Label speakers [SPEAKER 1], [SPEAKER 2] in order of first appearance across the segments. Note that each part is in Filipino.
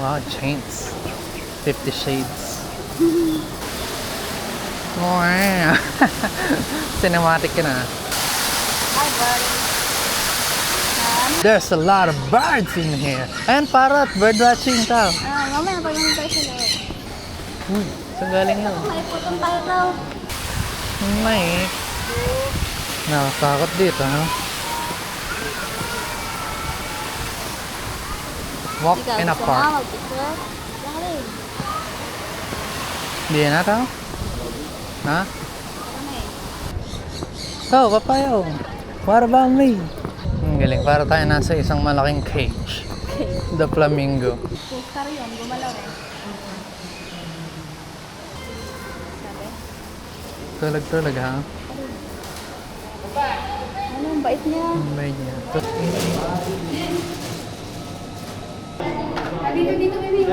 [SPEAKER 1] Wow, chains. 50 Shades. Wow. Cinematic ka na.
[SPEAKER 2] Hi, buddy.
[SPEAKER 1] There's a lot of birds in here. And parrot, bird watching tao.
[SPEAKER 2] Mamaya pag nandito siya na.
[SPEAKER 1] Saan galing yun?
[SPEAKER 2] May putong tayo daw.
[SPEAKER 1] May. Nakakakot dito, no? Walk in a park.
[SPEAKER 2] Mag-picture? Dali.
[SPEAKER 1] Hindi na tao? Ha? Ikaw, papayaw. What about me? Ang galing. Para tayo nasa isang malaking cage. The flamingo.
[SPEAKER 2] Poster yun, gumalaw eh. Sabi?
[SPEAKER 1] Tulag-tulag, ha?
[SPEAKER 2] Ano, ang bait niya.
[SPEAKER 1] Ang bait niya.
[SPEAKER 2] Dito, baby.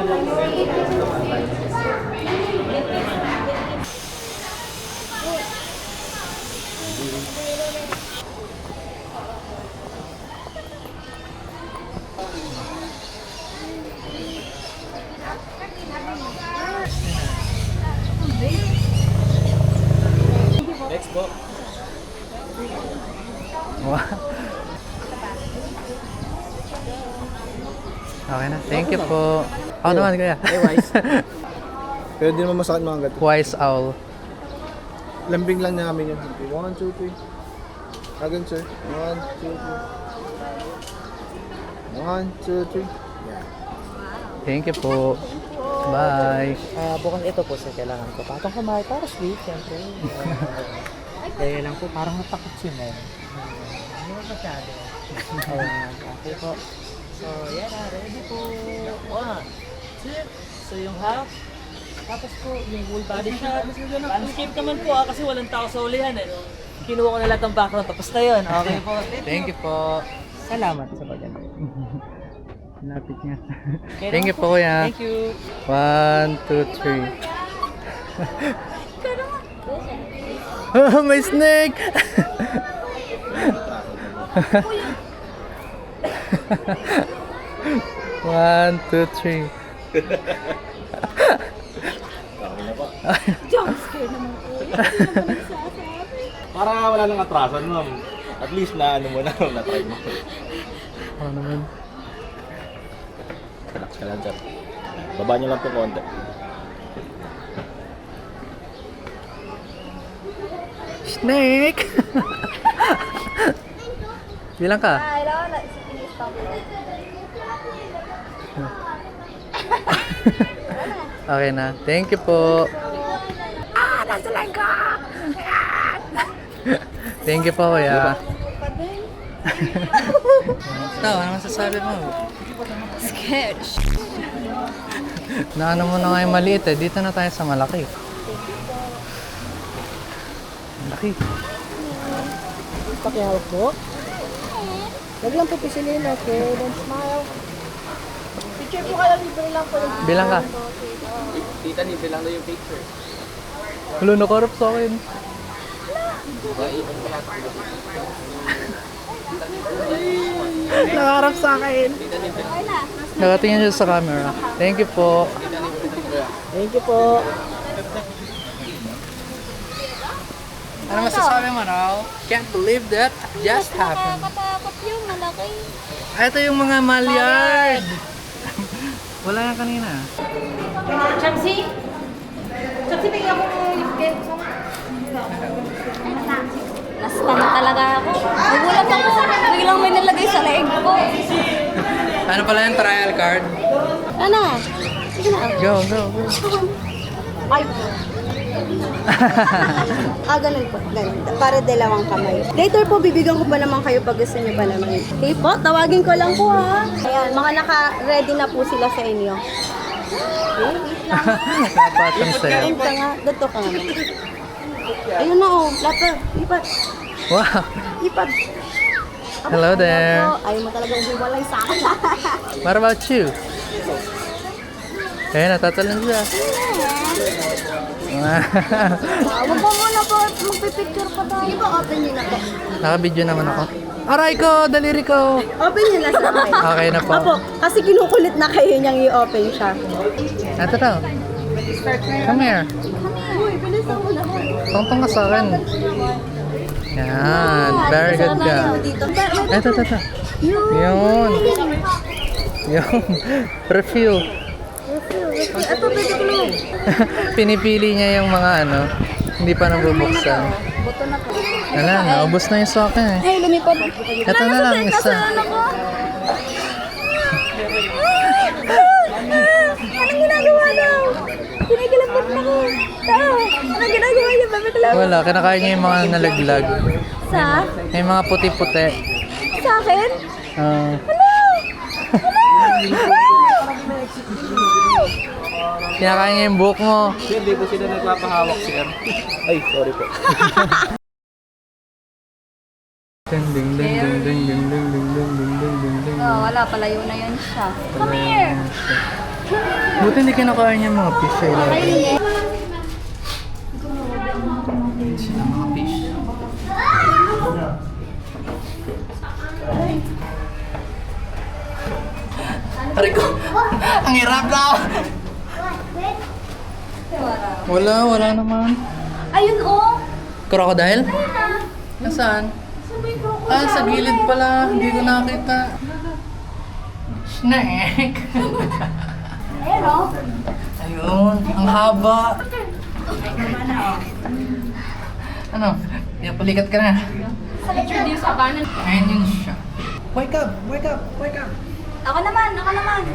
[SPEAKER 3] Next po.
[SPEAKER 1] Wow. Okay na. Thank you po. Ako naman, kaya.
[SPEAKER 3] Hey, Wise. Pero di naman masakit mga gato.
[SPEAKER 1] Wise owl.
[SPEAKER 3] Lambing lang namin yun. 1, 2, 3. Again, sir. 1, 2, 3. 1, 2, 3. Yeah.
[SPEAKER 1] Thank you po. Bye.
[SPEAKER 4] Bukas ito po sir, kailangan ko. Patong kamay para sweet, siyempre. Kaya lang po, parang natakot yun eh. Hindi mo masyado. Ayan, okay po. So, yan na, ready po. 1, 2. So, yung half. Tapos po, yung full body shot. Landscape naman po kasi walang tao sa ulihan eh. Kinuha ko na lahat ng background, tapos na yun. Okay po.
[SPEAKER 1] Thank you po.
[SPEAKER 4] Salamat sa pagano.
[SPEAKER 1] Lapit niya. Thank you po, kuya.
[SPEAKER 4] Thank you.
[SPEAKER 1] 1, 2, 3. May snake! One, two, three.
[SPEAKER 2] Jump scare naman po.
[SPEAKER 3] Para wala nang atrasan, ma'am. At least na ano mo na, na-try mo.
[SPEAKER 1] Ano naman?
[SPEAKER 3] Relax ka lang, sir. Baba niyo lang po konti.
[SPEAKER 1] Snake! Bilang ka?
[SPEAKER 2] Kailangan na stop ko.
[SPEAKER 1] Okay na. Thank you po.
[SPEAKER 2] Nasa langka!
[SPEAKER 1] Thank you po, kuya. Ikaw, ano masasabi mo?
[SPEAKER 2] Scared.
[SPEAKER 1] Naano mo na nga yung maliit eh. Dito na tayo sa malaki. Malaki.
[SPEAKER 4] Pakihawak po. Huwag lang po pisilin, okay? Don't smile. Picture po kayo, libre lang po yung
[SPEAKER 1] Bilang ka?
[SPEAKER 3] Tita, nipe lang na yung picture.
[SPEAKER 1] Hulo, nakarap sa akin. Nakarap sa akin. Nakatingin siya sa camera. Thank you po.
[SPEAKER 4] Thank you po.
[SPEAKER 1] Ano masasabi mo, Raul? Can't believe that just happened.
[SPEAKER 2] Nakakatakot yung malaki.
[SPEAKER 1] Ito yung mga malyard. Wala na kanina.
[SPEAKER 2] Chapsi? Chapsi, bigyan ko yung gift ko. Nastan na talaga ako. Nagulat ako. Biglang may nalagay sa leeg ko.
[SPEAKER 1] Ano pala yung trial card?
[SPEAKER 2] Ano? Sige na.
[SPEAKER 1] Go, go, go.
[SPEAKER 2] Ay. Ganun po. Ganun. Para dalawang kamay. Later po, bibigyan ko pa naman kayo pag gusto niyo pa naman. Okay po, tawagin ko lang po ha. Ayan, mga naka-ready na po sila sa inyo. Okay, wait lang.
[SPEAKER 1] Napatang sa'yo.
[SPEAKER 2] Ayun ka nga. Dito ka nga. Ayun na oh. Later. Lipat.
[SPEAKER 1] Wow.
[SPEAKER 2] Lipat.
[SPEAKER 1] Hello there.
[SPEAKER 2] Ayaw mo talaga umiwalay sa akin.
[SPEAKER 1] What about you? Eh, natatalon siya.
[SPEAKER 2] Huwag mo muna po. Magpipicture pa tayo. Di ba open yun ako?
[SPEAKER 1] Naka-video naman ako. Aray ko, daliri ko.
[SPEAKER 2] Open nyo na sa akin.
[SPEAKER 1] Okay na po.
[SPEAKER 2] Opo, kasi kinukulit na kayo niyang i-open siya.
[SPEAKER 1] Ito daw. Come here.
[SPEAKER 2] Uy, bilisan mo na.
[SPEAKER 1] Tungtong ka sa akin. Yan. Very good ka. Ito. Yun. Yun. Refill.
[SPEAKER 2] Ito, pwede.
[SPEAKER 1] Pinipili niya yung mga ano, hindi pa nabubuksan.
[SPEAKER 2] Buto na po.
[SPEAKER 1] Wala, naubos na yung sa akin eh.
[SPEAKER 2] Ay, lumipad.
[SPEAKER 1] Ito na lang, isa.
[SPEAKER 2] Anong ginagawa daw? Pinagalapit na ko. Anong ginagawa niya? Bakit lang?
[SPEAKER 1] Wala, kinakain niya yung mga nalaglag.
[SPEAKER 2] Sa?
[SPEAKER 1] Yung mga puti-puti.
[SPEAKER 2] Sa akin?
[SPEAKER 1] Ah. Kinakain niya yung buhok mo.
[SPEAKER 3] Sir, di po sila nagpapahawak, sir. Ay, sorry po.
[SPEAKER 1] Ding ding ding ding ding ding ding ding ding ding ding ding ding.
[SPEAKER 2] Wala, palayo na yan siya. Come here!
[SPEAKER 1] Buti hindi kinakain niya mga fish eh. Sila mga fish. Aray ko! Ang hirap na! Wala naman.
[SPEAKER 2] Ayun, oh!
[SPEAKER 1] Crocodile? Nasaan? Ah, sa gilid pala. Hindi ko nakita. Snake!
[SPEAKER 2] Ayun, oh!
[SPEAKER 1] Ayun, ang haba. Ano? Palikat ka na.
[SPEAKER 2] Introduce sa kanan.
[SPEAKER 1] Ayun yun siya. Wake up! Wake up! Wake up!
[SPEAKER 2] Ako naman!
[SPEAKER 1] Ang galing.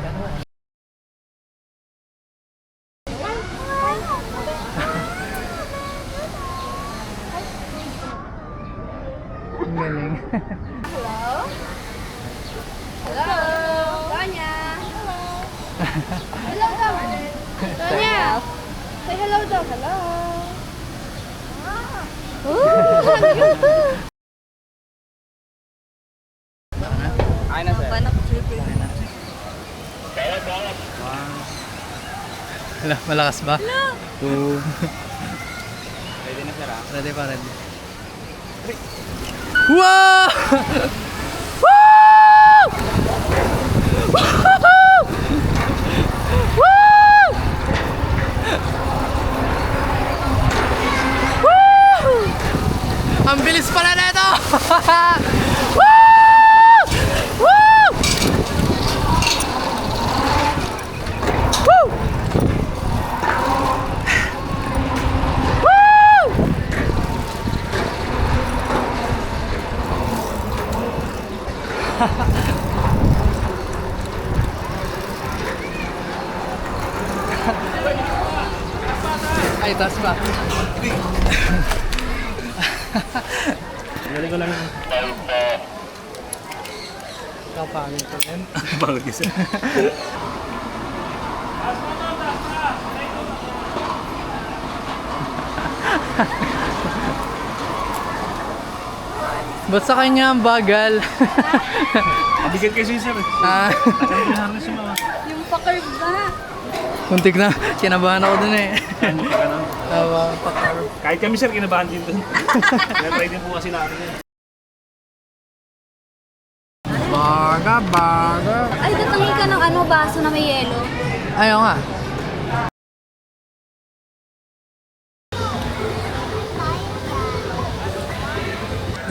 [SPEAKER 2] Hello! Tanya! Hello daw! Tanya! Say hello daw! Hello!
[SPEAKER 3] Ay na, sir.
[SPEAKER 1] Wala, malakas ba?
[SPEAKER 3] Two. Ready na, sir, ah?
[SPEAKER 1] Ready pa, ready. Wow! Woo! Woo! Woo! Ang bilis pala na ito! Woo! Woo! Woo! Woo! Ay, taas pa.
[SPEAKER 3] Galing ko lang.
[SPEAKER 1] Kapangin ko yan.
[SPEAKER 3] Pagod ka, sir.
[SPEAKER 1] Ba't sa kanya ang bagal?
[SPEAKER 3] Mabigat kasi, sir.
[SPEAKER 1] Ah,
[SPEAKER 3] Saan ko harness yung mga?
[SPEAKER 2] Yung pa-curve ba?
[SPEAKER 1] muntik na. Kinabahan ako dun eh.
[SPEAKER 3] Ano?
[SPEAKER 1] Tawa, pakar.
[SPEAKER 3] Kahit kami, sir, kinabahan din doon. Kaya-try din po kasi natin yun.
[SPEAKER 1] Baga.
[SPEAKER 2] Ay, tatangi ka ng ano, baso na may yelo.
[SPEAKER 1] Ayaw nga.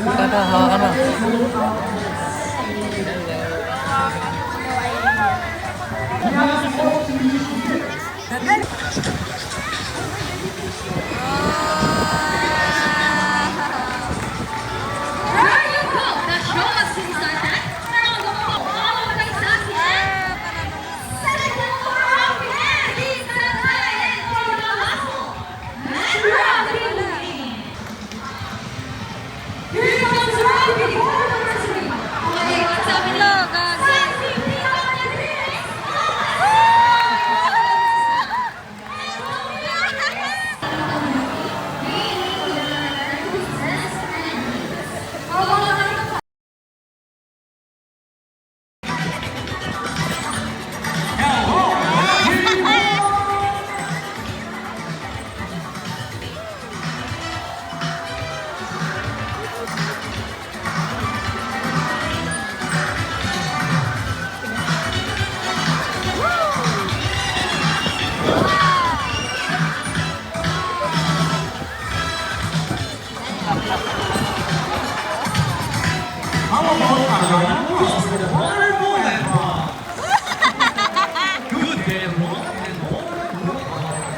[SPEAKER 1] Tata, hawa ka na.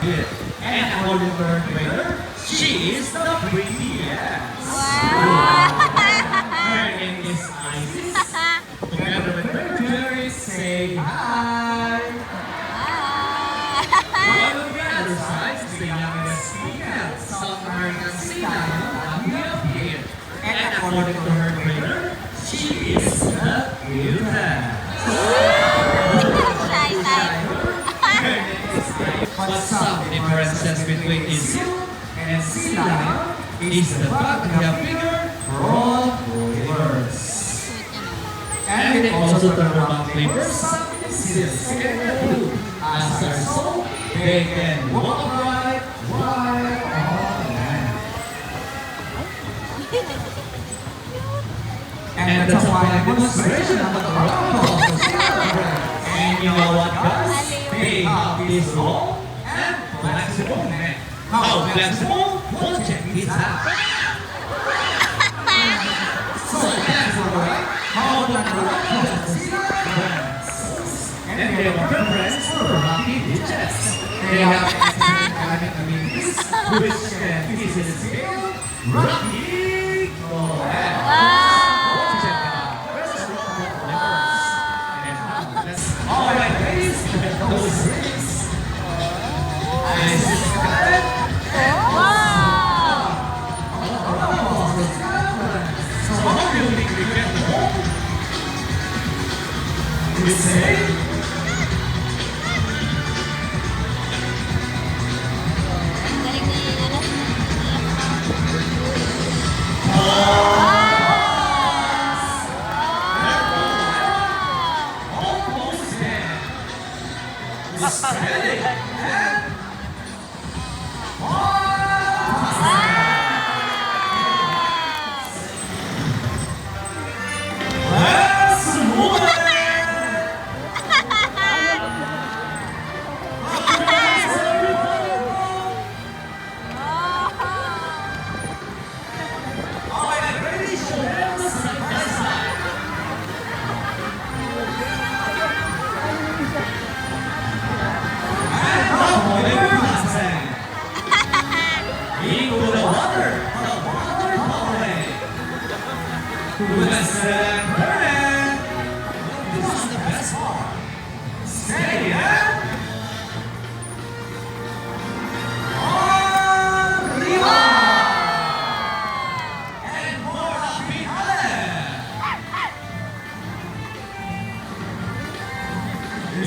[SPEAKER 5] it. And according to her trainer, she is the prettiest. Her name is Isis. Together with her jewelry, say hi. While on the other side is the youngest female, South American sea lion, Amia Pier. And according to her trainer, she is the cutest. But some differences between Isil and sea lion is the fact they have bigger, broad flavors. And they also turn around flavors. Some Isils can do as a result, they can walk upright while on land. And that's why a demonstration of the crowd. And you know what, guys? They have this long and flexible neck. How flexible? Well, check this out. So flexible, right? How flexible? And they have preference for rocky beaches. They have excellent amenities, which can easily scale rocky go. Alright, ladies, those rings. This is good. So how do you think we get home? We say, almost there. Steady. Let's move it. All right, ready? Show them the side by side. And now, whatever happens, into the water away. Let's burn it. This is the best part. Steady, eh? Arriba! And more up behind.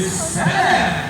[SPEAKER 5] Set.